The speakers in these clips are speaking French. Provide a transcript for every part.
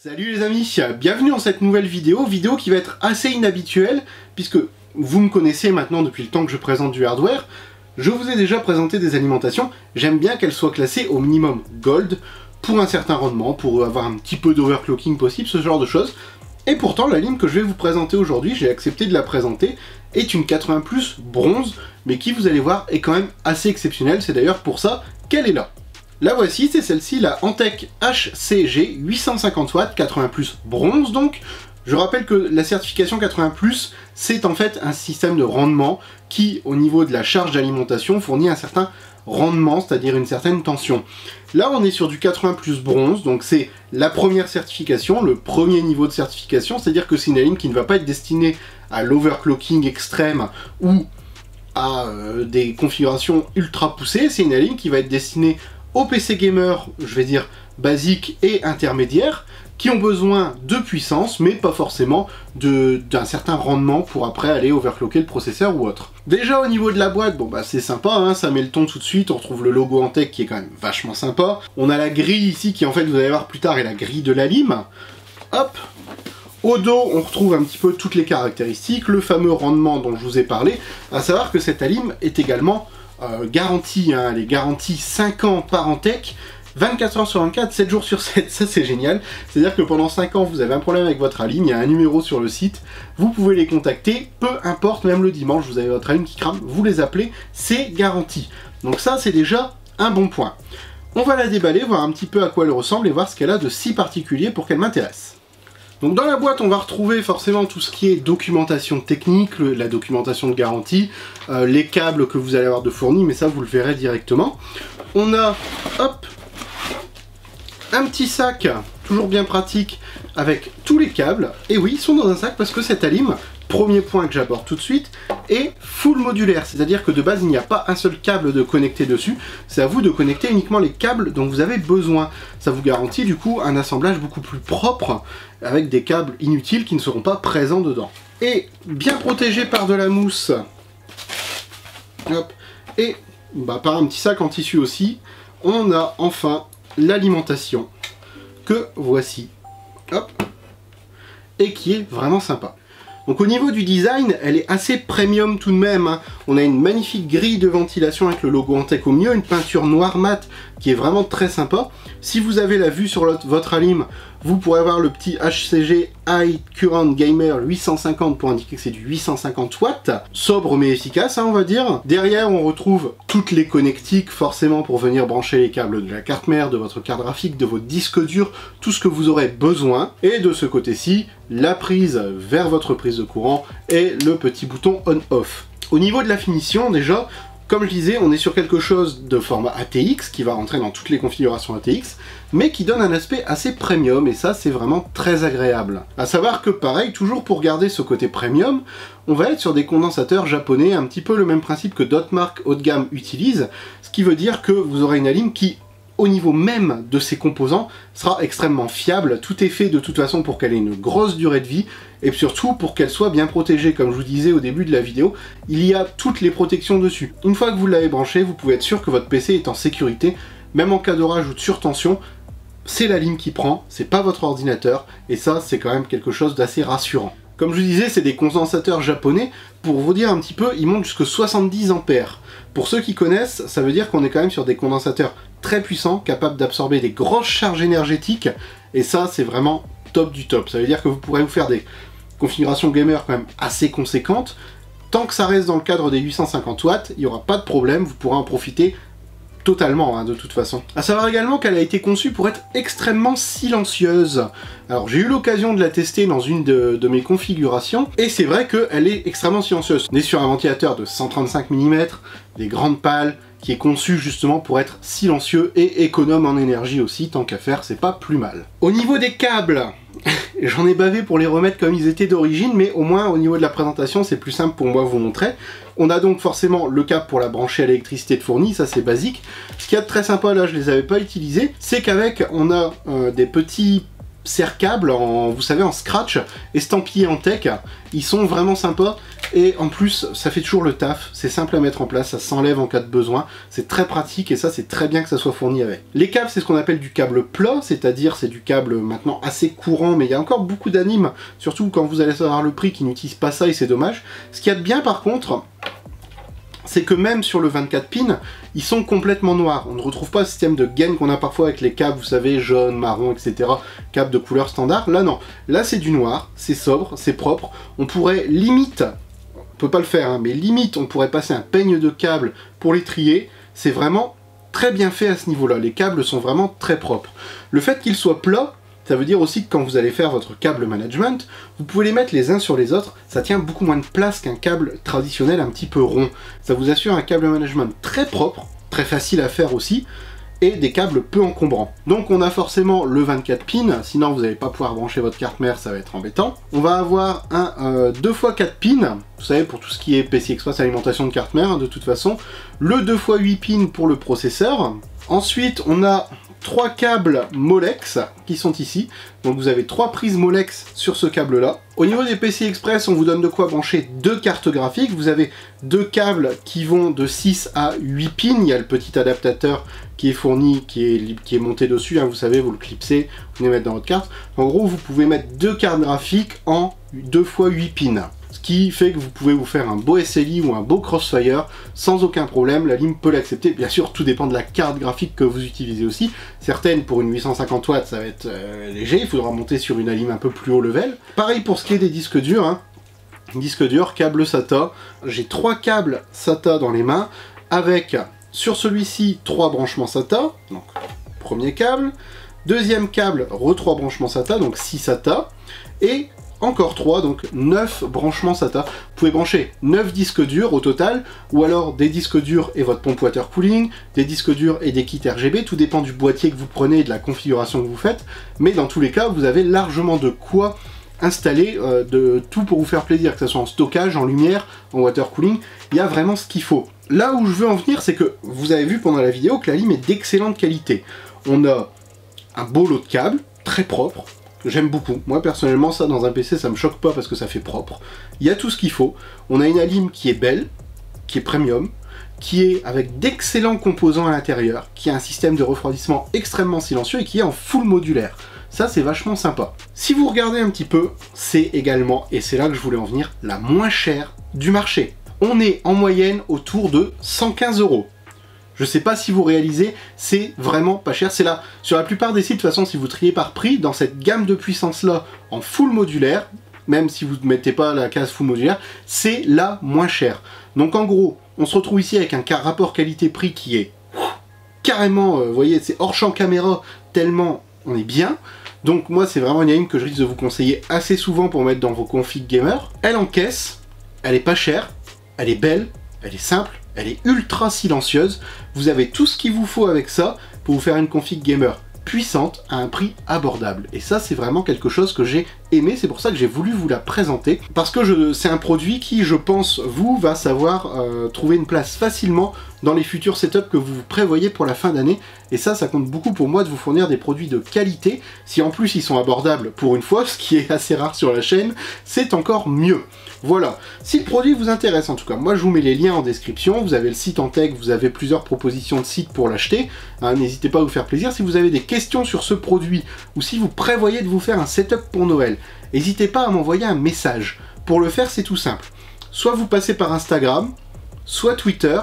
Salut les amis, bienvenue dans cette nouvelle vidéo qui va être assez inhabituelle puisque vous me connaissez maintenant depuis le temps que je présente du hardware. Je vous ai déjà présenté des alimentations, j'aime bien qu'elles soient classées au minimum Gold pour un certain rendement, pour avoir un petit peu d'overclocking possible, ce genre de choses. Et pourtant la ligne que je vais vous présenter aujourd'hui, j'ai accepté de la présenter, est une 80 Plus bronze, mais qui vous allez voir est quand même assez exceptionnelle, c'est d'ailleurs pour ça qu'elle est là. La voici, c'est celle-ci, la Antec HCG 850 watts 80 Plus bronze donc. Je rappelle que la certification 80 Plus, c'est en fait un système de rendement qui, au niveau de la charge d'alimentation, fournit un certain rendement, c'est-à-dire une certaine tension. Là, on est sur du 80 Plus bronze, donc c'est la première certification, le premier niveau de certification, c'est-à-dire que c'est une ligne qui ne va pas être destinée à l'overclocking extrême ou à des configurations ultra poussées, c'est une ligne qui va être destinée aux PC gamers, je vais dire basiques et intermédiaires, qui ont besoin de puissance, mais pas forcément d'un certain rendement pour après aller overclocker le processeur ou autre. Déjà au niveau de la boîte, bon bah c'est sympa, hein, ça met le ton tout de suite, on retrouve le logo Antec qui est quand même vachement sympa. On a la grille ici qui en fait vous allez voir plus tard est la grille de la lime. Hop. Au dos, on retrouve un petit peu toutes les caractéristiques, le fameux rendement dont je vous ai parlé, à savoir que cette lime est également garantie, hein, elle est garantie 5 ans par Antec, 24 heures sur 24, 7 jours sur 7, ça c'est génial. C'est-à-dire que pendant 5 ans, vous avez un problème avec votre alim, il y a un numéro sur le site, vous pouvez les contacter, peu importe, même le dimanche, vous avez votre alim qui crame, vous les appelez, c'est garanti. Donc ça, c'est déjà un bon point. On va la déballer, voir un petit peu à quoi elle ressemble et voir ce qu'elle a de si particulier pour qu'elle m'intéresse. Donc dans la boîte, on va retrouver forcément tout ce qui est documentation technique, la documentation de garantie, les câbles que vous allez avoir de fournis, mais ça vous le verrez directement. On a, hop, un petit sac, toujours bien pratique, avec tous les câbles. Et oui, ils sont dans un sac parce que cette alim, premier point que j'aborde tout de suite, est full modulaire. C'est-à-dire que de base, il n'y a pas un seul câble de connecter dessus. C'est à vous de connecter uniquement les câbles dont vous avez besoin. Ça vous garantit du coup un assemblage beaucoup plus propre, avec des câbles inutiles qui ne seront pas présents dedans. Et bien protégé par de la mousse. Hop. Et bah, par un petit sac en tissu aussi, on a enfin l'alimentation que voici, hop, et qui est vraiment sympa. Donc au niveau du design, elle est assez premium tout de même, hein. On a une magnifique grille de ventilation avec le logo Antec au milieu, une peinture noire mat qui est vraiment très sympa. Si vous avez la vue sur votre alim, vous pourrez avoir le petit HCG High Current Gamer 850 pour indiquer que c'est du 850 watts, sobre mais efficace, hein, on va dire. Derrière, on retrouve toutes les connectiques, forcément pour venir brancher les câbles de la carte mère, de votre carte graphique, de votre disque dur, tout ce que vous aurez besoin. Et de ce côté-ci, la prise vers votre prise de courant et le petit bouton on-off. Au niveau de la finition, déjà, comme je disais, on est sur quelque chose de format ATX, qui va rentrer dans toutes les configurations ATX, mais qui donne un aspect assez premium, et ça, c'est vraiment très agréable. A savoir que, pareil, toujours pour garder ce côté premium, on va être sur des condensateurs japonais, un petit peu le même principe que d'autres marques haut de gamme utilisent, ce qui veut dire que vous aurez une alim qui, au niveau même de ses composants, sera extrêmement fiable. Tout est fait de toute façon pour qu'elle ait une grosse durée de vie, et surtout pour qu'elle soit bien protégée. Comme je vous disais au début de la vidéo, il y a toutes les protections dessus. Une fois que vous l'avez branché, vous pouvez être sûr que votre PC est en sécurité, même en cas d'orage ou de surtension. C'est la lime qui prend, c'est pas votre ordinateur, et ça c'est quand même quelque chose d'assez rassurant. Comme je vous disais, c'est des condensateurs japonais. Pour vous dire un petit peu, ils montent jusqu'à 70 ampères. Pour ceux qui connaissent, ça veut dire qu'on est quand même sur des condensateurs très puissants, capables d'absorber des grosses charges énergétiques, et ça c'est vraiment top du top. Ça veut dire que vous pourrez vous faire des configurations gamer quand même assez conséquentes. Tant que ça reste dans le cadre des 850 watts, il n'y aura pas de problème, vous pourrez en profiter totalement, hein, de toute façon. A savoir également qu'elle a été conçue pour être extrêmement silencieuse. Alors j'ai eu l'occasion de la tester dans une de mes configurations, et c'est vrai qu'elle est extrêmement silencieuse. On est sur un ventilateur de 135 mm, des grandes pales, qui est conçu justement pour être silencieux et économe en énergie aussi, tant qu'à faire, c'est pas plus mal. Au niveau des câbles, j'en ai bavé pour les remettre comme ils étaient d'origine, mais au moins au niveau de la présentation, c'est plus simple pour moi vous montrer. On a donc forcément le câble pour la brancher à l'électricité de fournie, ça c'est basique. Ce qu'il y a de très sympa, là je les avais pas utilisés, c'est qu'avec on a des petits serre-câbles en, vous savez, en scratch, estampillés en tech. Ils sont vraiment sympas et en plus ça fait toujours le taf, c'est simple à mettre en place, ça s'enlève en cas de besoin, c'est très pratique et ça c'est très bien que ça soit fourni avec. Les câbles c'est ce qu'on appelle du câble plat, c'est-à-dire c'est du câble maintenant assez courant, mais il y a encore beaucoup d'animes, surtout quand vous allez savoir le prix, qui n'utilisent pas ça et c'est dommage. Ce qu'il y a de bien par contre, c'est que même sur le 24 pins, ils sont complètement noirs. On ne retrouve pas le système de gaine qu'on a parfois avec les câbles, vous savez, jaune, marron, etc. Câbles de couleur standard. Là, non. Là, c'est du noir, c'est sobre, c'est propre. On pourrait limite, on peut pas le faire, hein, mais limite, on pourrait passer un peigne de câbles pour les trier. C'est vraiment très bien fait à ce niveau-là. Les câbles sont vraiment très propres. Le fait qu'ils soient plats, ça veut dire aussi que quand vous allez faire votre câble management, vous pouvez les mettre les uns sur les autres, ça tient beaucoup moins de place qu'un câble traditionnel un petit peu rond. Ça vous assure un câble management très propre, très facile à faire aussi, et des câbles peu encombrants. Donc on a forcément le 24 pins, sinon vous n'allez pas pouvoir brancher votre carte mère, ça va être embêtant. On va avoir un 2x4 pins, vous savez, pour tout ce qui est PCI Express alimentation de carte mère, hein, de toute façon. Le 2x8 pins pour le processeur. Ensuite on a 3 câbles Molex qui sont ici, donc vous avez 3 prises Molex sur ce câble là. Au niveau des PCI Express, on vous donne de quoi brancher 2 cartes graphiques, vous avez 2 câbles qui vont de 6 à 8 pins, il y a le petit adaptateur qui est fourni, qui est monté dessus, hein, vous savez, vous le clipsez, vous venez mettre dans votre carte. En gros, vous pouvez mettre 2 cartes graphiques en 2 x 8 pins. Ce qui fait que vous pouvez vous faire un beau SLI ou un beau Crossfire sans aucun problème, la lime peut l'accepter. Bien sûr, tout dépend de la carte graphique que vous utilisez aussi. Certaines, pour une 850 watts, ça va être léger, il faudra monter sur une alim un peu plus haut level. Pareil pour ce qui est des disques durs, hein. Disque dur, câble SATA. J'ai 3 câbles SATA dans les mains, avec, sur celui-ci, 3 branchements SATA, donc premier câble. Deuxième câble, 3 branchements SATA, donc 6 SATA. Et encore 3, donc 9 branchements SATA. Vous pouvez brancher 9 disques durs au total, ou alors des disques durs et votre pompe water cooling, des disques durs et des kits RGB, tout dépend du boîtier que vous prenez et de la configuration que vous faites, mais dans tous les cas, vous avez largement de quoi installer, de tout pour vous faire plaisir, que ce soit en stockage, en lumière, en water cooling, il y a vraiment ce qu'il faut. Là où je veux en venir, c'est que vous avez vu pendant la vidéo que la lime est d'excellente qualité. On a un beau lot de câbles, très propre, j'aime beaucoup. Moi personnellement, ça dans un PC ça me choque pas parce que ça fait propre. Il y a tout ce qu'il faut. On a une alim qui est belle, qui est premium, qui est avec d'excellents composants à l'intérieur, qui a un système de refroidissement extrêmement silencieux et qui est en full modulaire. Ça c'est vachement sympa. Si vous regardez un petit peu, c'est également, et c'est là que je voulais en venir, la moins chère du marché. On est en moyenne autour de 115 €. Je sais pas si vous réalisez, c'est vraiment pas cher. C'est là, sur la plupart des sites, de toute façon, si vous triez par prix, dans cette gamme de puissance-là, en full modulaire, même si vous ne mettez pas la case full modulaire, c'est la moins chère. Donc en gros, on se retrouve ici avec un rapport qualité-prix qui est carrément, vous voyez, c'est hors champ caméra, tellement on est bien. Donc moi, c'est vraiment une alim que je risque de vous conseiller assez souvent pour mettre dans vos configs gamer. Elle encaisse, elle est pas chère, elle est belle, elle est simple, elle est ultra silencieuse, vous avez tout ce qu'il vous faut avec ça pour vous faire une config gamer puissante à un prix abordable. Et ça c'est vraiment quelque chose que j'ai aimé, c'est pour ça que j'ai voulu vous la présenter, parce que c'est un produit qui, je pense, vous va savoir trouver une place facilement dans les futurs setups que vous prévoyez pour la fin d'année, et ça compte beaucoup pour moi de vous fournir des produits de qualité. Si en plus ils sont abordables pour une fois, ce qui est assez rare sur la chaîne, c'est encore mieux. Voilà, si le produit vous intéresse en tout cas, moi je vous mets les liens en description, vous avez le site en tech, vous avez plusieurs propositions de sites pour l'acheter, hein, n'hésitez pas à vous faire plaisir. Si vous avez des questions sur ce produit, ou si vous prévoyez de vous faire un setup pour Noël, n'hésitez pas à m'envoyer un message. Pour le faire, c'est tout simple. Soit vous passez par Instagram, soit Twitter.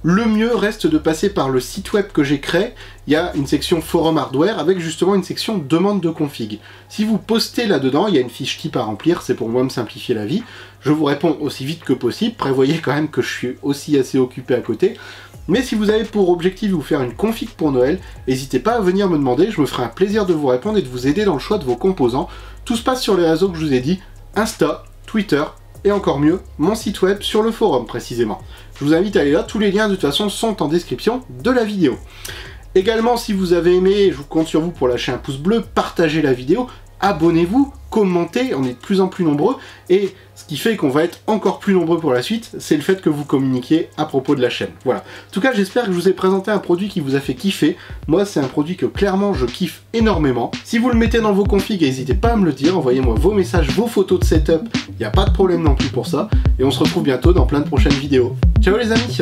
Le mieux reste de passer par le site web que j'ai créé. Il y a une section forum hardware avec justement une section demande de config. Si vous postez là-dedans, il y a une fiche type à remplir, c'est pour moi me simplifier la vie. Je vous réponds aussi vite que possible, prévoyez quand même que je suis aussi assez occupé à côté. Mais si vous avez pour objectif de vous faire une config pour Noël, n'hésitez pas à venir me demander, je me ferai un plaisir de vous répondre et de vous aider dans le choix de vos composants. Tout se passe sur les réseaux que je vous ai dit, Insta, Twitter, et encore mieux, mon site web sur le forum précisément. Je vous invite à aller là, tous les liens de toute façon sont en description de la vidéo. Également, si vous avez aimé, je vous compte sur vous pour lâcher un pouce bleu, partagez la vidéo, abonnez-vous, commentez, on est de plus en plus nombreux, et ce qui fait qu'on va être encore plus nombreux pour la suite, c'est le fait que vous communiquiez à propos de la chaîne. Voilà. En tout cas, j'espère que je vous ai présenté un produit qui vous a fait kiffer. Moi, c'est un produit que clairement je kiffe énormément. Si vous le mettez dans vos configs, n'hésitez pas à me le dire, envoyez-moi vos messages, vos photos de setup, il n'y a pas de problème non plus pour ça, et on se retrouve bientôt dans plein de prochaines vidéos. Ciao les amis!